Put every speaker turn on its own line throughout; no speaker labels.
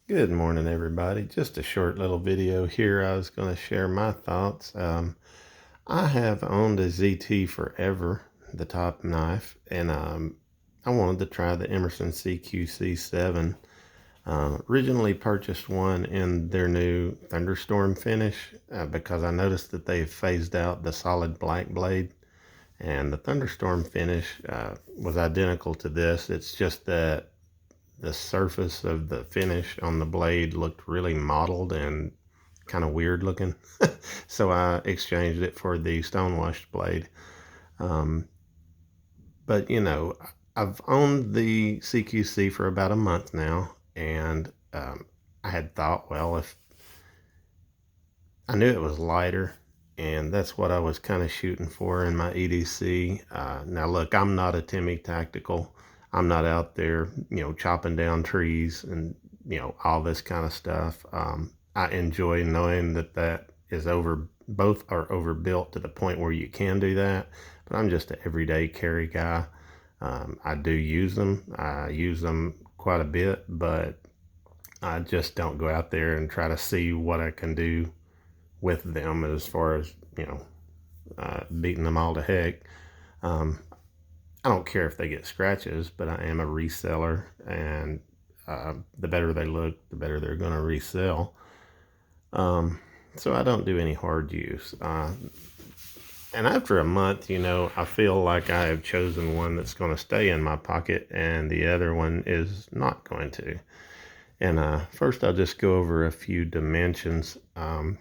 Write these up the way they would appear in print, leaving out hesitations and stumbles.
Good morning, everybody. Just a short little video here. I was going to share my thoughts. I have owned a ZT forever, the top knife, and I wanted to try the Emerson CQC 7. Originally purchased one in their new Thunderstorm finish because I noticed that they've phased out the solid black blade, and the Thunderstorm finish was identical to this. It's just that the surface of the finish on the blade looked really mottled and kind of weird looking. So I exchanged it for the stonewashed blade. Um, but I've owned the CQC for about a month now, and I had thought, well, if I knew it was lighter, and that's what I was kind of shooting for in my EDC. Now, look, I'm not a Timmy Tactical. I'm not out there, chopping down trees and, all this kind of stuff. I enjoy knowing that is both are overbuilt to the point where you can do that, but I'm just an everyday carry guy. I do use them. I use them quite a bit, but I just don't go out there and try to see what I can do with them as far as, beating them all to heck. Um, I don't care if they get scratches, but I am a reseller, and the better they look, the better they're going to resell. So I don't do any hard use. And after a month, I feel like I have chosen one that's going to stay in my pocket, and the other one is not going to. And first, I'll just go over a few dimensions. On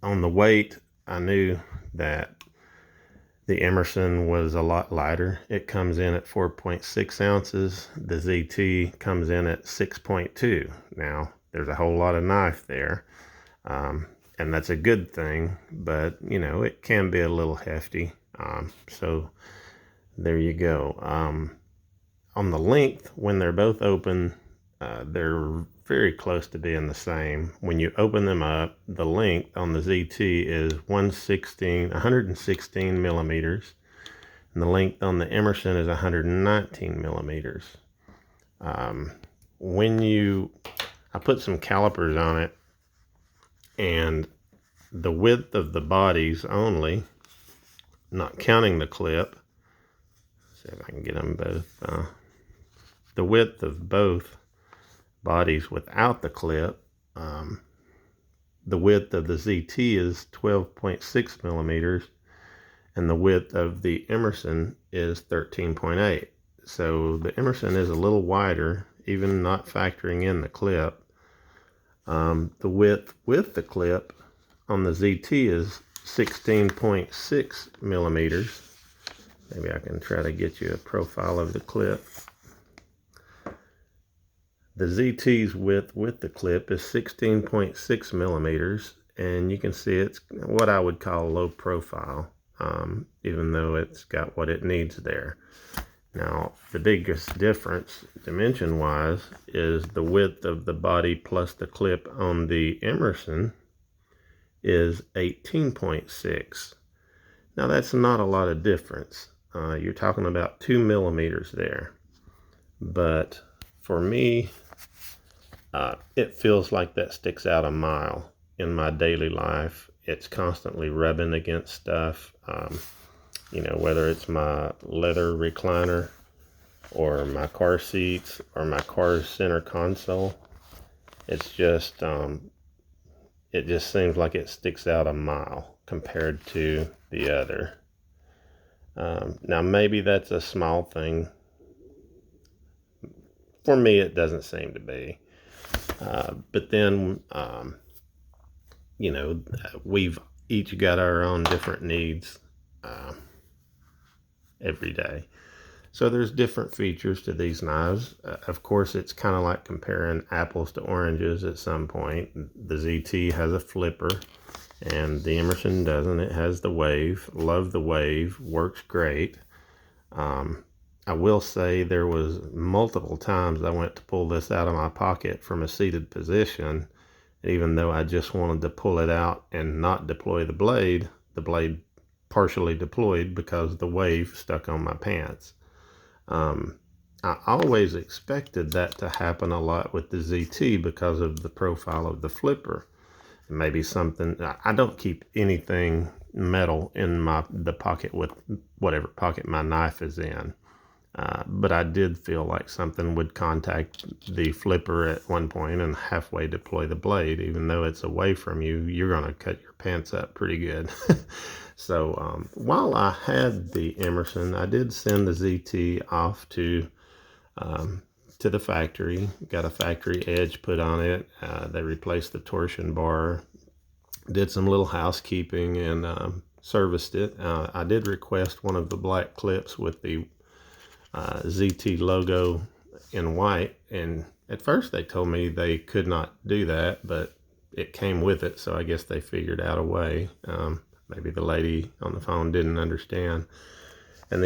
the weight, I knew that the Emerson was a lot lighter. It comes in at 4.6 ounces. The ZT comes in at 6.2. Now, there's a whole lot of knife there, and that's a good thing, but, it can be a little hefty. So there you go. On the length, when they're both open, they're very close to being the same. When you open them up, the length on the ZT is 116 millimeters, and the length on the Emerson is 119 millimeters. I put some calipers on it, and the width of the bodies only, not counting the clip, see if I can get them both, the width of both bodies without the clip, the width of the ZT is 12.6 millimeters, and the width of the Emerson is 13.8. So the Emerson is a little wider, even not factoring in the clip. The width with the clip on the ZT is 16.6 millimeters. Maybe I can try to get you a profile of the clip. The ZT's width with the clip is 16.6 millimeters, and you can see it's what I would call low profile, even though it's got what it needs there. Now, the biggest difference, dimension-wise, is the width of the body plus the clip on the Emerson is 18.6. Now, that's not a lot of difference. You're talking about 2 millimeters there. But for me, it feels like that sticks out a mile in my daily life. It's constantly rubbing against stuff, whether it's my leather recliner or my car seats or my car's center console. It's just, it just seems like it sticks out a mile compared to the other. Now, maybe that's a small thing. For me, it doesn't seem to be. But then, we've each got our own different needs every day. So there's different features to these knives. Of course, it's kind of like comparing apples to oranges at some point. The ZT has a flipper, and the Emerson doesn't. It has the wave. Love the wave. Works great. I will say there was multiple times I went to pull this out of my pocket from a seated position. Even though I just wanted to pull it out and not deploy the blade partially deployed because the wave stuck on my pants. I always expected that to happen a lot with the ZT because of the profile of the flipper. Maybe something, I don't keep anything metal in the pocket with whatever pocket my knife is in. But I did feel like something would contact the flipper at one point and halfway deploy the blade. Even though it's away from you, you're going to cut your pants up pretty good. So while I had the Emerson, I did send the ZT off to the factory. Got a factory edge put on it. They replaced the torsion bar, did some little housekeeping, and serviced it. I did request one of the black clips with the ZT logo in white, and at first they told me they could not do that, but it came with it, so I guess they figured out a way. Maybe the lady on the phone didn't understand. And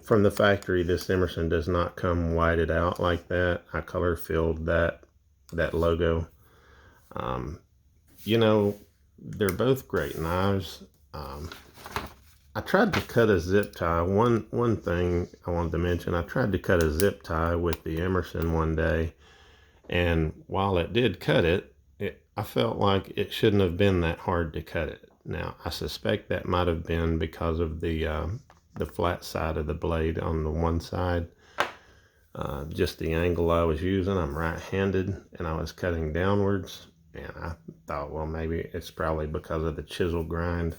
from the factory, this Emerson does not come whited out like that. I color filled that logo. They're both great knives. I tried to cut a zip tie. One thing I wanted to mention, I tried to cut a zip tie with the Emerson one day, and while it did cut it, I felt like it shouldn't have been that hard to cut it. Now, I suspect that might have been because of the flat side of the blade on the one side. Just the angle I was using. I'm right-handed, and I was cutting downwards, and I thought, well, maybe it's probably because of the chisel grind.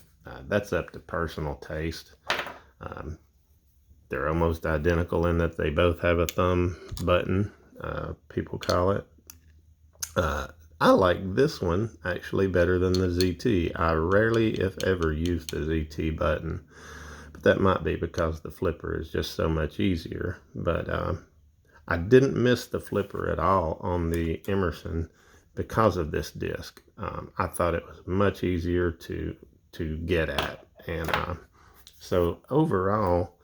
That's up to personal taste. They're almost identical in that they both have a thumb button, people call it. I like this one actually better than the ZT. I rarely, if ever, use the ZT button, but that might be because the flipper is just so much easier. But I didn't miss the flipper at all on the Emerson because of this disc. I thought it was much easier to get at, and so overall,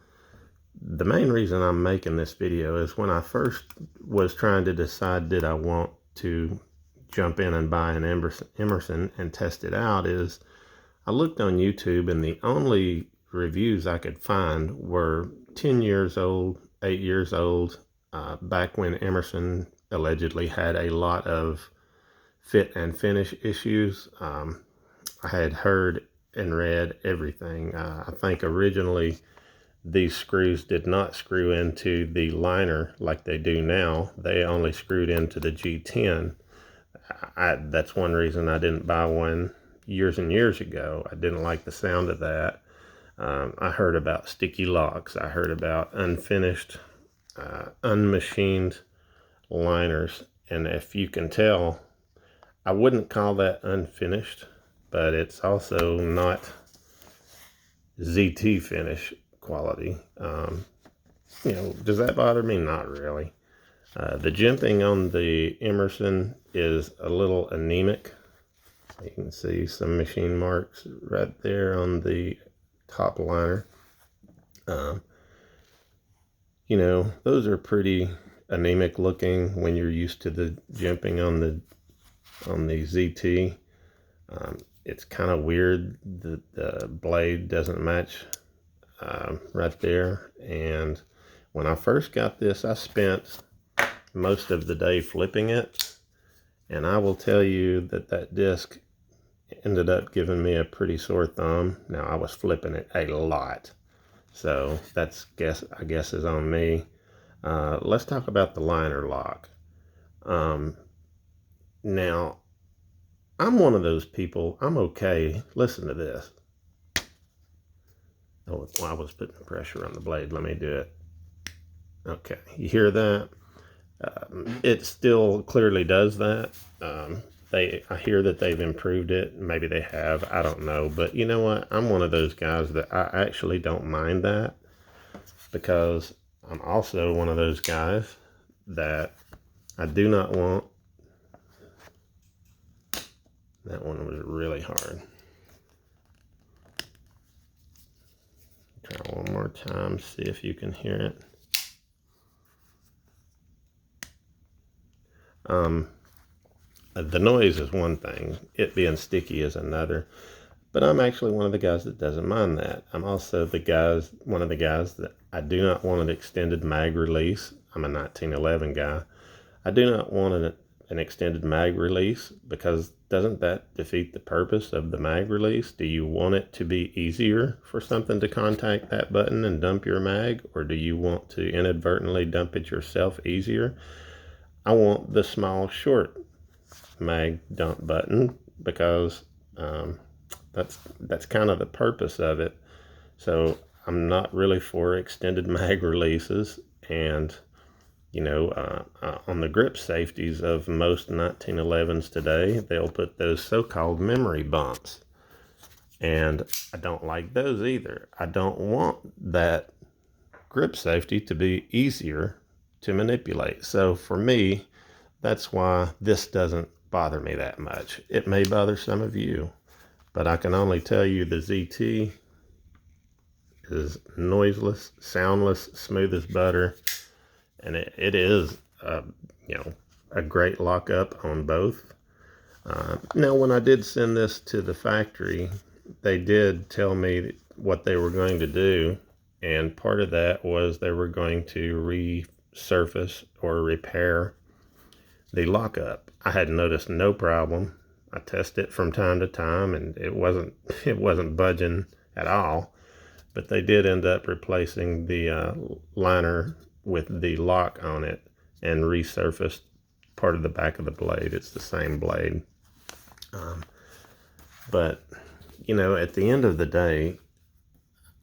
the main reason I'm making this video is when I first was trying to decide did I want to jump in and buy an Emerson and test it out, is I looked on YouTube, and the only reviews I could find were 10 years old, 8 years old, back when Emerson allegedly had a lot of fit and finish issues. I had heard and read everything. I think originally these screws did not screw into the liner like they do now. They only screwed into the G10. That's one reason I didn't buy one years and years ago. I didn't like the sound of that. I heard about sticky locks. I heard about unfinished, unmachined liners. And if you can tell, I wouldn't call that unfinished, but it's also not ZT finish quality. Does that bother me? Not really. The jimping on the Emerson is a little anemic. You can see some machine marks right there on the top liner. Those are pretty anemic looking when you're used to the jimping on the ZT. It's kind of weird that the blade doesn't match right there. And when I first got this, I spent most of the day flipping it, and I will tell you that disc ended up giving me a pretty sore thumb. Now, I was flipping it a lot, so I guess is on me. Let's talk about the liner lock. Now, I'm one of those people, I'm okay. Listen to this. Oh, I was putting pressure on the blade. Let me do it. Okay, you hear that? It still clearly does that. I hear that they've improved it. Maybe they have. I don't know. But you know what? I'm one of those guys that I actually don't mind that, because I'm also one of those guys that I do not want. That one was really hard. Try one more time, see if you can hear it. The noise is one thing, it being sticky is another, but I'm actually one of the guys that doesn't mind that. I'm also one of the guys that I do not want an extended mag release. I'm a 1911 guy. I do not want an extended mag release, because doesn't that defeat the purpose of the mag release? Do you want it to be easier for something to contact that button and dump your mag, or do you want to inadvertently dump it yourself easier? I want the small short mag dump button, because that's kind of the purpose of it. So I'm not really for extended mag releases. And on the grip safeties of most 1911s today, they'll put those so-called memory bumps, and I don't like those either. I don't want that grip safety to be easier to manipulate. So for me, that's why this doesn't bother me that much. It may bother some of you, but I can only tell you the ZT is noiseless, soundless, smooth as butter, and it is a great lockup on both. Now, when I did send this to the factory, they did tell me what they were going to do, and part of that was they were going to resurface or repair the lockup. I had noticed no problem. I tested it from time to time, and it wasn't budging at all. But they did end up replacing the liner with the lock on it and resurfaced part of the back of the blade. It's the same blade. But at the end of the day,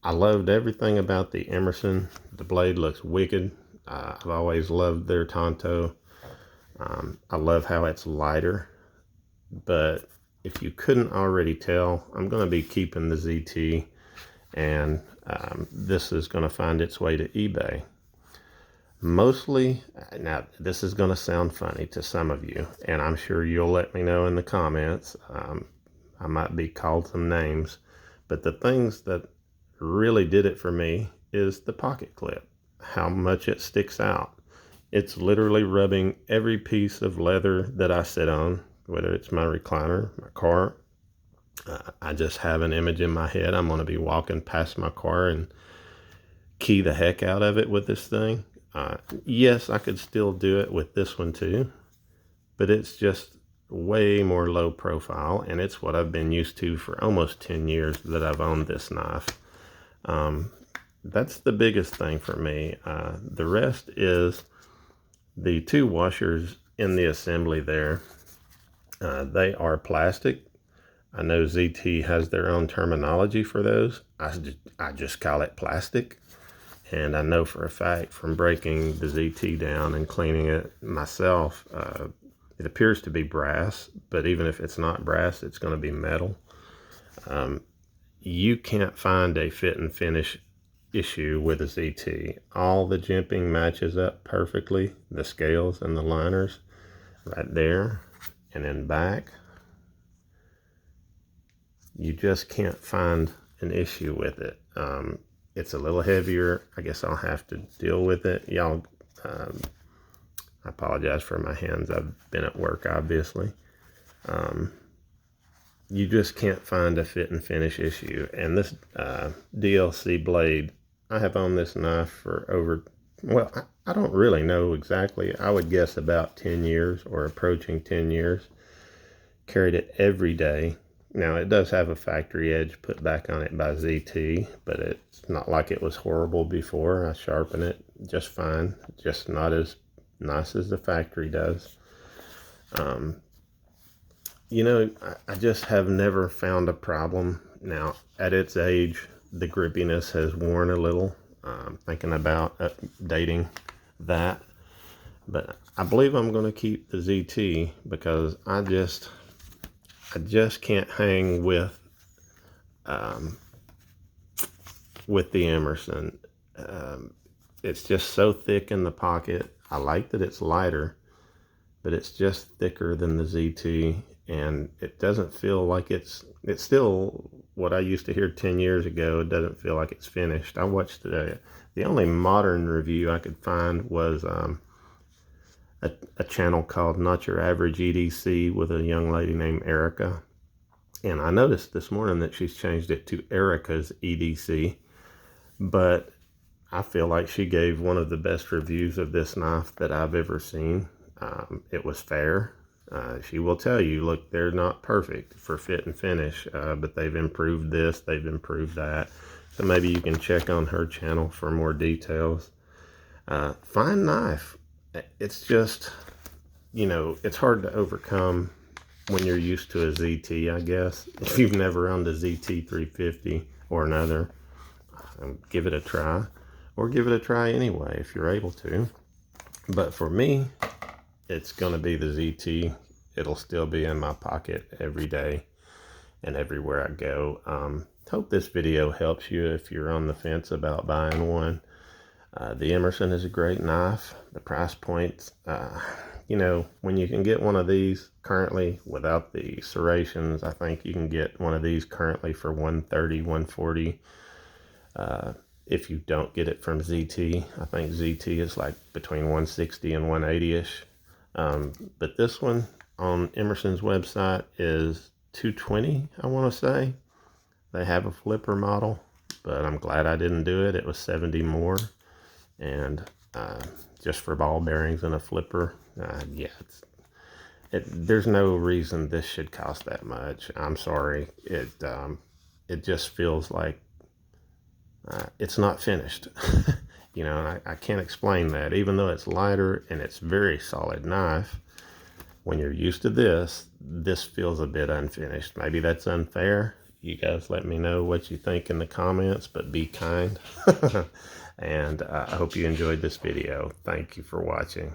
I loved everything about the Emerson. The blade looks wicked. I've always loved their Tonto. I love how it's lighter. But if you couldn't already tell, I'm going to be keeping the ZT, and this is going to find its way to eBay. Mostly, now this is going to sound funny to some of you, and I'm sure you'll let me know in the comments. I might be called some names, but the things that really did it for me is the pocket clip, how much it sticks out. It's literally rubbing every piece of leather that I sit on, whether it's my recliner, my car. I just have an image in my head. I'm going to be walking past my car and key the heck out of it with this thing. Yes, I could still do it with this one too, but it's just way more low profile, and it's what I've been used to for almost 10 years that I've owned this knife. That's the biggest thing for me. The rest is the two washers in the assembly there. They are plastic. I know ZT has their own terminology for those. I just call it plastic. And I know for a fact from breaking the ZT down and cleaning it myself, it appears to be brass, but even if it's not brass, it's going to be metal. You can't find a fit and finish issue with a ZT. All the jimping matches up perfectly, the scales and the liners right there, and then back. You just can't find an issue with it. It's a little heavier. I guess I'll have to deal with it. Y'all, I apologize for my hands. I've been at work, obviously. You just can't find a fit and finish issue. And this DLC blade, I have owned this knife for over, well, I don't really know exactly. I would guess about 10 years or approaching 10 years. Carried it every day. Now, it does have a factory edge put back on it by ZT, but it's not like it was horrible before. I sharpen it just fine, just not as nice as the factory does. I just have never found a problem. Now, at its age, the grippiness has worn a little. Thinking about updating that. But I believe I'm going to keep the ZT because I just can't hang with the Emerson. It's just so thick in the pocket. I like that it's lighter, but it's just thicker than the ZT, and it doesn't feel like it's still what I used to hear 10 years ago. It doesn't feel like it's finished. I watched the only modern review I could find was a channel called Not Your Average EDC with a young lady named Erica. And I noticed this morning that she's changed it to Erica's EDC. But I feel like she gave one of the best reviews of this knife that I've ever seen. It was fair. She will tell you, look, they're not perfect for fit and finish, but they've improved this, they've improved that. So maybe you can check on her channel for more details. Fine knife. It's just, you know, it's hard to overcome when you're used to a ZT, I guess. If you've never owned a ZT 350 or another, give it a try, or give it a try anyway if you're able to. But for me, it's going to be the ZT. It'll still be in my pocket every day and everywhere I go. Hope this video helps you if you're on the fence about buying one. The Emerson is a great knife. The price point, you know, when you can get one of these currently without the serrations, I think you can get one of these currently for $130, $140. If you don't get it from ZT, I think ZT is like between $160 and $180-ish. But this one on Emerson's website is $220, I want to say. They have a flipper model, but I'm glad I didn't do it. It was $70 more. And just for ball bearings and a flipper, yeah, there's no reason this should cost that much. I'm sorry. It just feels like it's not finished. You know, and I can't explain that. Even though it's lighter and it's very solid knife, when you're used to this feels a bit unfinished. Maybe that's unfair. You guys let me know what you think in the comments, but be kind. And I hope you enjoyed this video. Thank you for watching.